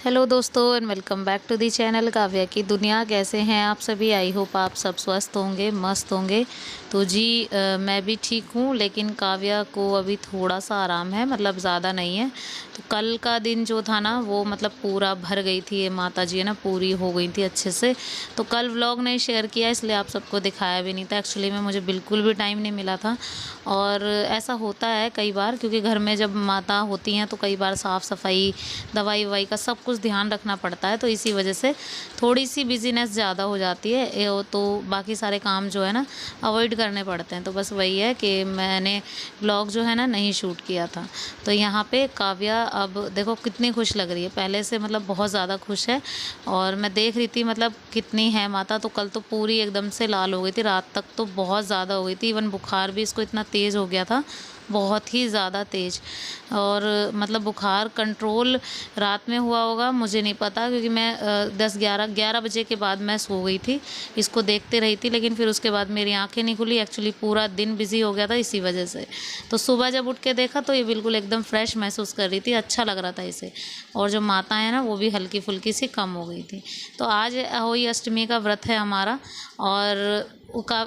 Hello दोस्तों and welcome back to the channel Kavya की दुनिया। कैसे हैं आप सभी? आई होप आप सब स्वस्थ होंगे, मस्त होंगे। तो जी मैं भी ठीक हूँ, लेकिन काव्या को अभी थोड़ा सा आराम है, मतलब ज़्यादा नहीं है। तो कल का दिन जो था ना वो मतलब पूरा भर गई थी, ये माता जी है ना पूरी हो गई थी अच्छे से। तो कल व्लॉग नहीं शेयर किया, इसलिए आप सबको दिखाया भी नहीं था। एक्चुअली में मुझे बिल्कुल भी टाइम नहीं मिला था, और ऐसा होता है कई बार, क्योंकि घर में जब माता होती हैं तो कई बार साफ़ सफाई, दवाई ववाई का सब कुछ ध्यान रखना पड़ता है। तो इसी वजह से थोड़ी सी बिजीनेस ज़्यादा हो जाती है, तो बाकी सारे काम जो है ना अवॉइड करने पड़ते हैं। तो बस वही है कि मैंने ब्लॉग जो है ना नहीं शूट किया था। तो यहाँ पे काव्या अब देखो कितनी खुश लग रही है, पहले से मतलब बहुत ज़्यादा खुश है। और मैं देख रही थी मतलब कितनी है माता। तो कल तो पूरी एकदम से लाल हो गई थी, रात तक तो बहुत ज़्यादा हो गई थी। इवन बुखार भी इसको इतना तेज़ हो गया था, बहुत ही ज़्यादा तेज़। और मतलब बुखार कंट्रोल रात में हुआ होगा, मुझे नहीं पता, क्योंकि मैं 10-11 बजे के बाद मैं सो गई थी, इसको देखते रही थी। लेकिन फिर उसके बाद मेरी आंखें नहीं खुली, एक्चुअली पूरा दिन बिज़ी हो गया था इसी वजह से। तो सुबह जब उठ के देखा तो ये बिल्कुल एकदम फ्रेश महसूस कर रही थी, अच्छा लग रहा था इसे। और जो माता है ना वो भी हल्की फुल्की सी कम हो गई थी। तो आज अहोई अष्टमी का व्रत है हमारा, और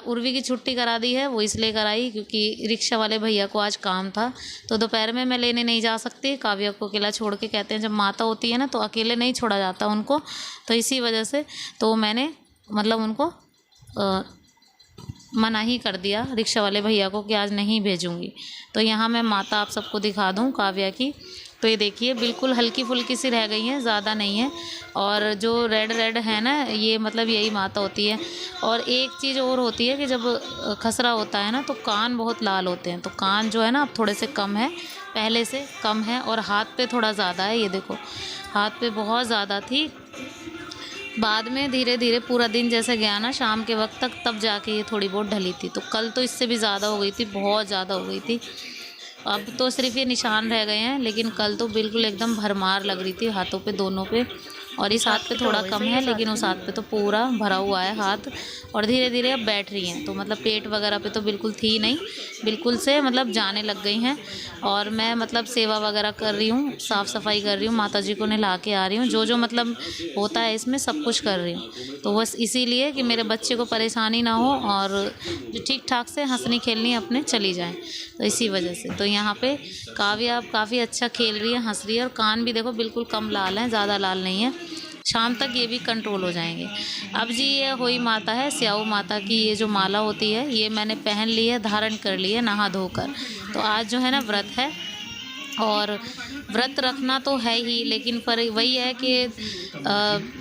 उर्वी की छुट्टी करा दी है। वो इसलिए कराई क्योंकि रिक्शा वाले भैया को आज काम था, तो दोपहर में मैं लेने नहीं जा सकती काव्या को अकेला छोड़ के। कहते हैं जब माता होती है ना तो अकेले नहीं छोड़ा जाता उनको, तो इसी वजह से तो मैंने मतलब उनको मना ही कर दिया रिक्शा वाले भैया को कि आज नहीं भेजूँगी। तो यहाँ मैं माता आप सबको दिखा दूँ काव्या की। तो ये देखिए बिल्कुल हल्की फुल्की सी रह गई हैं, ज़्यादा नहीं है। और जो रेड रेड है ना ये मतलब यही माता होती है। और एक चीज़ और होती है कि जब खसरा होता है ना तो कान बहुत लाल होते हैं। तो कान जो है ना अब थोड़े से कम है, पहले से कम है। और हाथ पे थोड़ा ज़्यादा है, ये देखो हाथ पे बहुत ज़्यादा थी। बाद में धीरे धीरे पूरा दिन जैसे गया ना शाम के वक्त तक, तब जाके ये थोड़ी बहुत ढली थी। तो कल तो इससे भी ज़्यादा हो गई थी, बहुत ज़्यादा हो गई थी। अब तो सिर्फ ये निशान रह गए हैं, लेकिन कल तो बिल्कुल एकदम भरमार लग रही थी हाथों पे, दोनों पे। और इस हाथ पे थोड़ा कम है, लेकिन उस हाथ पे तो पूरा भरा हुआ है हाथ। और धीरे धीरे अब बैठ रही हैं, तो मतलब पेट वगैरह पे तो बिल्कुल थी नहीं, बिल्कुल से मतलब जाने लग गई हैं। और मैं मतलब सेवा वगैरह कर रही हूँ, साफ़ सफाई कर रही हूँ, माता जी को नहला के आ रही हूँ, जो जो मतलब होता है इसमें सब कुछ कर रही हूँ। तो बस इसीलिए कि मेरे बच्चे को परेशानी ना हो, और जो ठीक ठाक से हंसनी खेलनी अपने चली जाए, तो इसी वजह से। तो यहाँ पे काव्या अब काफ़ी अच्छा खेल रही है, हंस रही है। और कान भी देखो बिल्कुल कम लाल हैं, ज़्यादा लाल नहीं है। शाम तक ये भी कंट्रोल हो जाएंगे। अब जी ये होई माता है, स्याऊ माता की ये जो माला होती है ये मैंने पहन ली है, धारण कर ली है नहा धोकर। तो आज जो है ना व्रत है, और व्रत रखना तो है ही, लेकिन पर वही है कि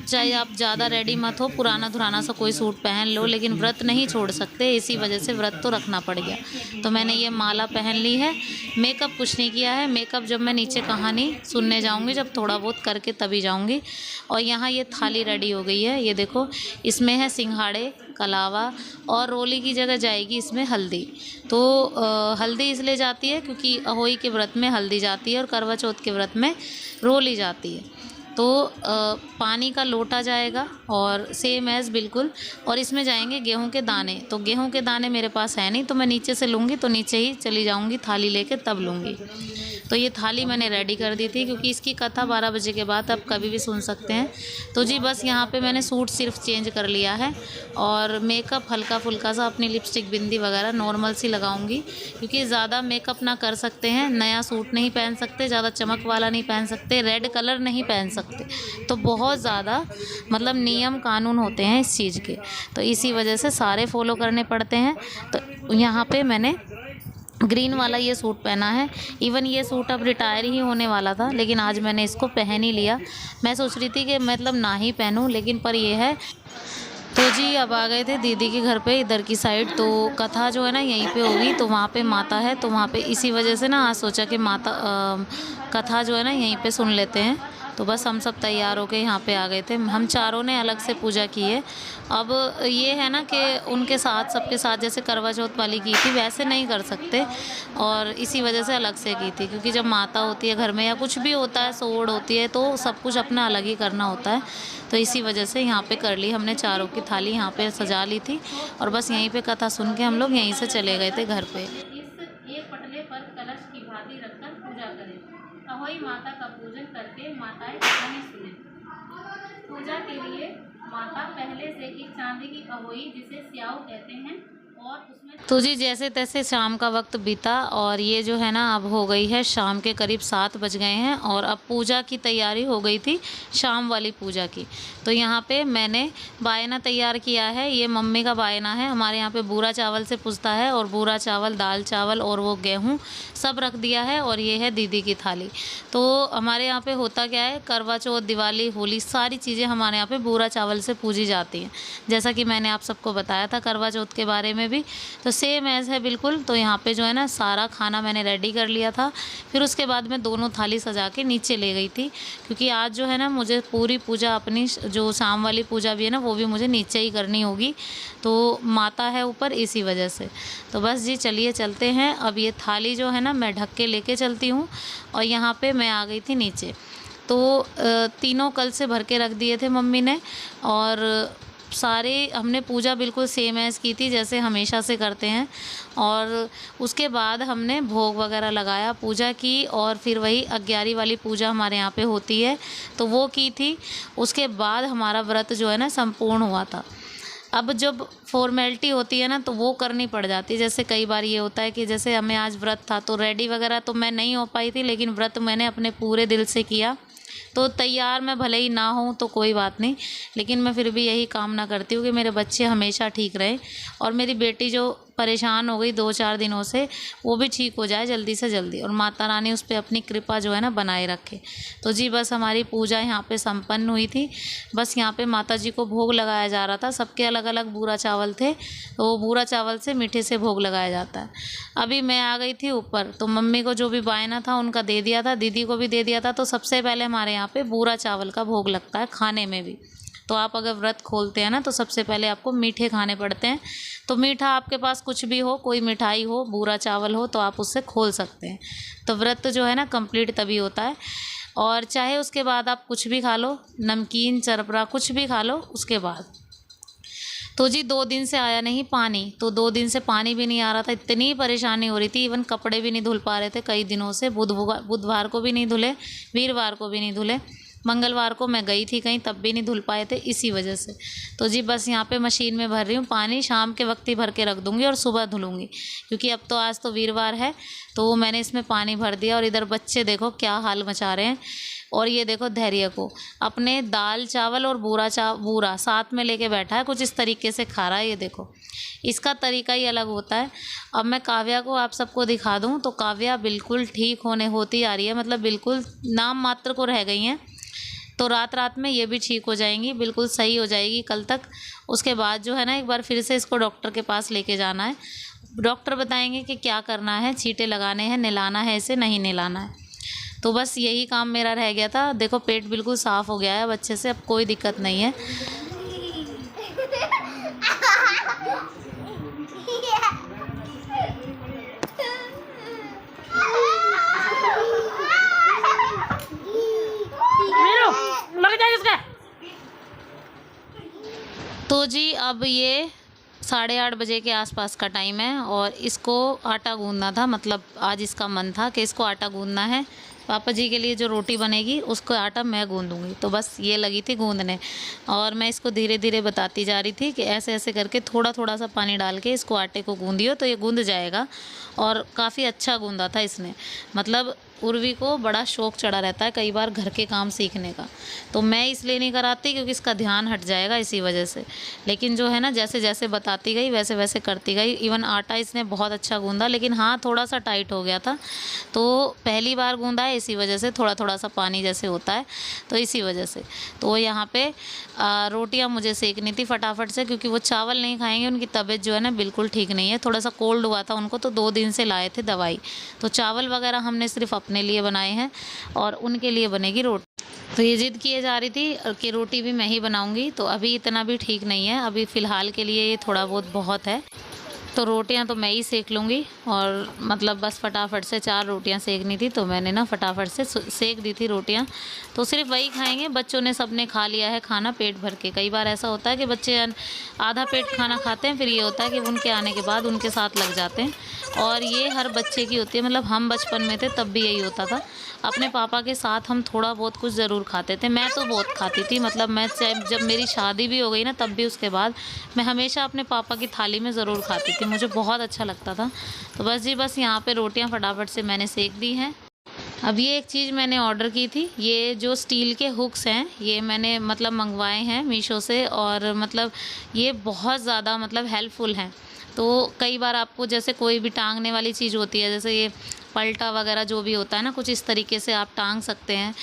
चाहे आप ज़्यादा रेडी मत हो, पुराना धुराना सा कोई सूट पहन लो, लेकिन व्रत नहीं छोड़ सकते, इसी वजह से व्रत तो रखना पड़ गया। तो मैंने ये माला पहन ली है। मेकअप कुछ नहीं किया है, मेकअप जब मैं नीचे कहानी सुनने जाऊंगी, जब थोड़ा बहुत करके तभी जाऊंगी। और यहाँ ये थाली रेडी हो गई है, ये देखो इसमें है सिंघाड़े, कलावा, और रोली की जगह जाएगी इसमें हल्दी। तो हल्दी इसलिए जाती है क्योंकि अहोई के व्रत में हल्दी जाती है, और करवा चौथ के व्रत में रोली जाती है। तो पानी का लोटा जाएगा, और सेम एज़ बिल्कुल। और इसमें जाएंगे गेहूं के दाने। तो गेहूं के दाने मेरे पास है नहीं, तो मैं नीचे से लूँगी, तो नीचे ही चली जाऊँगी थाली लेके, तब लूँगी। तो ये थाली मैंने रेडी कर दी थी, क्योंकि इसकी कथा 12 बजे के बाद आप कभी भी सुन सकते हैं। तो जी बस यहाँ पे मैंने सूट सिर्फ चेंज कर लिया है, और मेकअप हल्का फुल्का सा, अपनी लिपस्टिक बिंदी वगैरह नॉर्मल सी लगाऊंगी, क्योंकि ज़्यादा मेकअप ना कर सकते हैं। नया सूट नहीं पहन सकते, ज़्यादा चमक वाला नहीं पहन सकते, रेड कलर नहीं पहन सकते। तो बहुत ज़्यादा मतलब नियम कानून होते हैं इस चीज़ के, तो इसी वजह से सारे फॉलो करने पड़ते हैं। तो यहाँ पे मैंने ग्रीन वाला ये सूट पहना है। इवन ये सूट अब रिटायर ही होने वाला था, लेकिन आज मैंने इसको पहन ही लिया। मैं सोच रही थी कि मतलब ना ही पहनूं, लेकिन पर ये है। तो जी अब आ गए थे दीदी के घर पे, इधर की साइड। तो कथा जो है ना यहीं पे होगी, तो वहाँ पे माता है, तो वहाँ पे इसी वजह से ना आज सोचा कि माता कथा जो है ना यहीं पे सुन लेते हैं। तो बस हम सब तैयार होके यहाँ पे आ गए थे। हम चारों ने अलग से पूजा की है। अब ये है ना कि उनके साथ सबके साथ जैसे करवा चौथ वाली की थी वैसे नहीं कर सकते, और इसी वजह से अलग से की थी, क्योंकि जब माता होती है घर में या कुछ भी होता है, सोड़ होती है, तो सब कुछ अपना अलग ही करना होता है। तो इसी वजह से यहाँ पे कर ली हमने, चारों की थाली यहाँ पे सजा ली थी और बस यहीं पे कथा सुन के हम लोग यहीं से चले गए थे घर पे। इस एक पटले पर कलश की भांति रखकर पूजा करें। अहोई माता का पूजन करके माताएं कहानी सुने। पूजा के लिए माता पहले से एक चांदी की अहोई, जिसे स्याऊ कहते हैं, और उसमें तो जी जैसे तैसे शाम का वक्त बीता और ये जो है ना अब हो गई है शाम के करीब 7 बज गए हैं और अब पूजा की तैयारी हो गई थी, शाम वाली पूजा की। तो यहाँ पे मैंने बायना तैयार किया है, ये मम्मी का बायना है। हमारे यहाँ पे बूरा चावल से पूजता है, और बूरा चावल, दाल चावल और वो गेहूँ सब रख दिया है। और ये है दीदी की थाली। तो हमारे यहाँ पे होता क्या है, करवा चौथ, दिवाली, होली, सारी चीज़ें हमारे यहाँ पे बूरा चावल से पूजी जाती हैं, जैसा कि मैंने आप सबको बताया था करवा चौथ के बारे में भी। तो सेम ऐसे है बिल्कुल। तो यहाँ पे जो है ना सारा खाना मैंने रेडी कर लिया था। फिर उसके बाद मैं दोनों थाली सजा के नीचे ले गई थी, क्योंकि आज जो है ना मुझे पूरी पूजा अपनी जो शाम वाली पूजा भी है ना वो भी मुझे नीचे ही करनी होगी, तो माता है ऊपर, इसी वजह से। तो बस जी चलिए चलते हैं। अब ये थाली जो है ना मैं ढक के लेके चलती हूँ, और यहाँ पे मैं आ गई थी नीचे। तो तीनों कल से भर के रख दिए थे मम्मी ने, और सारे हमने पूजा बिल्कुल सेम ऐस की थी जैसे हमेशा से करते हैं। और उसके बाद हमने भोग वगैरह लगाया, पूजा की, और फिर वही 11 वाली पूजा हमारे यहाँ पे होती है तो वो की थी। उसके बाद हमारा व्रत जो है ना संपूर्ण हुआ था। अब जब फॉर्मेलिटी होती है ना तो वो करनी पड़ जाती है। जैसे कई बार ये होता है कि जैसे हमें आज व्रत था तो रेडी वगैरह तो मैं नहीं हो पाई थी, लेकिन व्रत मैंने अपने पूरे दिल से किया। तो तैयार मैं भले ही ना हूँ तो कोई बात नहीं, लेकिन मैं फिर भी यही कामना करती हूँ कि मेरे बच्चे हमेशा ठीक रहें, और मेरी बेटी जो परेशान हो गई 2-4 दिनों से वो भी ठीक हो जाए जल्दी से जल्दी, और माता रानी उस पर अपनी कृपा जो है ना बनाए रखे। तो जी बस हमारी पूजा यहाँ पे संपन्न हुई थी। बस यहाँ पे माता जी को भोग लगाया जा रहा था। सबके अलग अलग बूरा चावल थे, तो वो बूरा चावल से मीठे से भोग लगाया जाता है। अभी मैं आ गई थी ऊपर, तो मम्मी को जो भी बायना था उनका दे दिया था, दीदी को भी दे दिया था। तो सबसे पहले हमारे यहाँ पे बूरा चावल का भोग लगता है खाने में भी। तो आप अगर व्रत खोलते हैं ना तो सबसे पहले आपको मीठे खाने पड़ते हैं। तो मीठा आपके पास कुछ भी हो, कोई मिठाई हो, बूरा चावल हो, तो आप उससे खोल सकते हैं। तो व्रत जो है ना कंप्लीट तभी होता है। और चाहे उसके बाद आप कुछ भी खा लो, नमकीन, चरपरा, कुछ भी खा लो उसके बाद। तो जी 2 दिन से आया नहीं पानी, तो 2 दिन से पानी भी नहीं आ रहा था, इतनी परेशानी हो रही थी। इवन कपड़े भी नहीं धुल पा रहे थे कई दिनों से। बुधवार को भी नहीं धुले, वीरवार को भी नहीं धुले, मंगलवार को मैं गई थी कहीं तब भी नहीं धुल पाए थे, इसी वजह से। तो जी बस यहाँ पे मशीन में भर रही हूँ पानी, शाम के वक्त ही भर के रख दूँगी और सुबह धुलूँगी, क्योंकि अब तो आज तो वीरवार है। तो मैंने इसमें पानी भर दिया, और इधर बच्चे देखो क्या हाल मचा रहे हैं। और ये देखो धैर्य को अपने दाल चावल और बूरा साथ में लेके बैठा है, कुछ इस तरीके से खा रहा है। ये देखो इसका तरीका ही अलग होता है। अब मैं काव्या को आप सबको दिखा दूँ तो काव्या बिल्कुल ठीक होती आ रही है, मतलब बिल्कुल नाम मात्र को रह गई हैं। तो रात में ये भी ठीक हो जाएंगी, बिल्कुल सही हो जाएगी कल तक। उसके बाद जो है ना एक बार फिर से इसको डॉक्टर के पास लेके जाना है। डॉक्टर बताएंगे कि क्या करना है, छींटे लगाने हैं, नहलाना है, इसे नहीं नहलाना है। तो बस यही काम मेरा रह गया था। देखो पेट बिल्कुल साफ़ हो गया है बच्चे से, अब कोई दिक्कत नहीं है। तो जी अब ये 8:30 बजे के आसपास का टाइम है, और इसको आटा गूंदना था। मतलब आज इसका मन था कि इसको आटा गूंदना है। पापा जी के लिए जो रोटी बनेगी उसको आटा मैं गूंदूंगी। तो बस ये लगी थी गूंदने, और मैं इसको धीरे धीरे बताती जा रही थी कि ऐसे ऐसे करके थोड़ा थोड़ा सा पानी डाल के इसको आटे को गूंदियो तो ये गूंद जाएगा। और काफ़ी अच्छा गूंदा था इसने। मतलब उर्वी को बड़ा शौक़ चढ़ा रहता है कई बार घर के काम सीखने का, तो मैं इसलिए नहीं कराती क्योंकि इसका ध्यान हट जाएगा इसी वजह से। लेकिन जो है ना जैसे जैसे बताती गई वैसे वैसे करती गई। इवन आटा इसने बहुत अच्छा गूंदा, लेकिन हाँ थोड़ा सा टाइट हो गया था। तो पहली बार गूंदा है इसी वजह से, थोड़ा थोड़ा सा पानी जैसे होता है तो इसी वजह से। तो यहाँ पे रोटियाँ मुझे सेकनी थी फटाफट से, क्योंकि वो चावल नहीं खाएंगे, उनकी तबीयत जो है ना बिल्कुल ठीक नहीं है। थोड़ा सा कोल्ड हुआ था उनको, तो 2 दिन से लाए थे दवाई। तो चावल वगैरह हमने सिर्फ अपने लिए बनाए हैं और उनके लिए बनेगी रोटी। तो ये ज़िद किए जा रही थी कि रोटी भी मैं ही बनाऊंगी, तो अभी इतना भी ठीक नहीं है, अभी फ़िलहाल के लिए ये थोड़ा बहुत है। तो रोटियां तो मैं ही सेक लूँगी, और मतलब बस फटाफट से 4 रोटियां सेकनी थी, तो मैंने ना फटाफट से सेक दी थी रोटियां। तो सिर्फ वही खाएंगे, बच्चों ने सबने खा लिया है खाना पेट भर के। कई बार ऐसा होता है कि बच्चे आधा पेट खाना खाते हैं, फिर ये होता है कि उनके आने के बाद उनके साथ लग जाते हैं, और ये हर बच्चे की होती है। मतलब हम बचपन में थे तब भी यही होता था, अपने पापा के साथ हम थोड़ा बहुत कुछ ज़रूर खाते थे। मैं तो बहुत खाती थी, मतलब मैं चाहे जब मेरी शादी भी हो गई ना, तब भी उसके बाद मैं हमेशा अपने पापा की थाली में ज़रूर खाती थी, मुझे बहुत अच्छा लगता था। तो बस जी, बस यहाँ पे रोटियाँ फटाफट से मैंने सेक दी हैं। अब ये एक चीज़ मैंने ऑर्डर की थी, ये जो स्टील के हुक्स हैं, ये मैंने मतलब मंगवाए हैं मीशो से, और मतलब ये बहुत ज़्यादा मतलब हेल्पफुल हैं। तो कई बार आपको जैसे कोई भी टांगने वाली चीज़ होती है, जैसे ये पलटा वगैरह जो भी होता है ना, कुछ इस तरीके से आप टांग सकते हैं।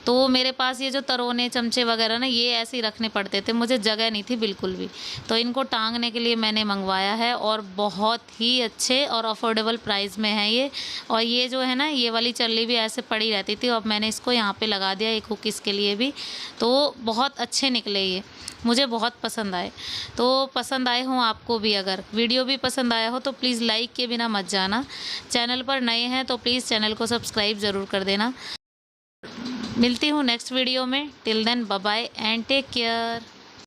तो मेरे पास ये जो तरोने चमचे वगैरह ना, ये ऐसे ही रखने पड़ते थे, मुझे जगह नहीं थी बिल्कुल भी। तो इनको टांगने के लिए मैंने मंगवाया है, और बहुत ही अच्छे और अफोर्डेबल प्राइस में है ये। और ये जो है ना, ये वाली चल्ली भी ऐसे पड़ी रहती थी, अब मैंने इसको यहाँ पे लगा दिया एक हुक इसके लिए भी। तो बहुत अच्छे निकले ये, मुझे बहुत पसंद आए। तो पसंद आए हों आपको भी, अगर वीडियो भी पसंद आया हो तो प्लीज़ लाइक के बिना मत जाना। चैनल पर नए हैं तो प्लीज़ चैनल को सब्सक्राइब ज़रूर कर देना। मिलती हूँ नेक्स्ट वीडियो में। Till then bye bye and take care.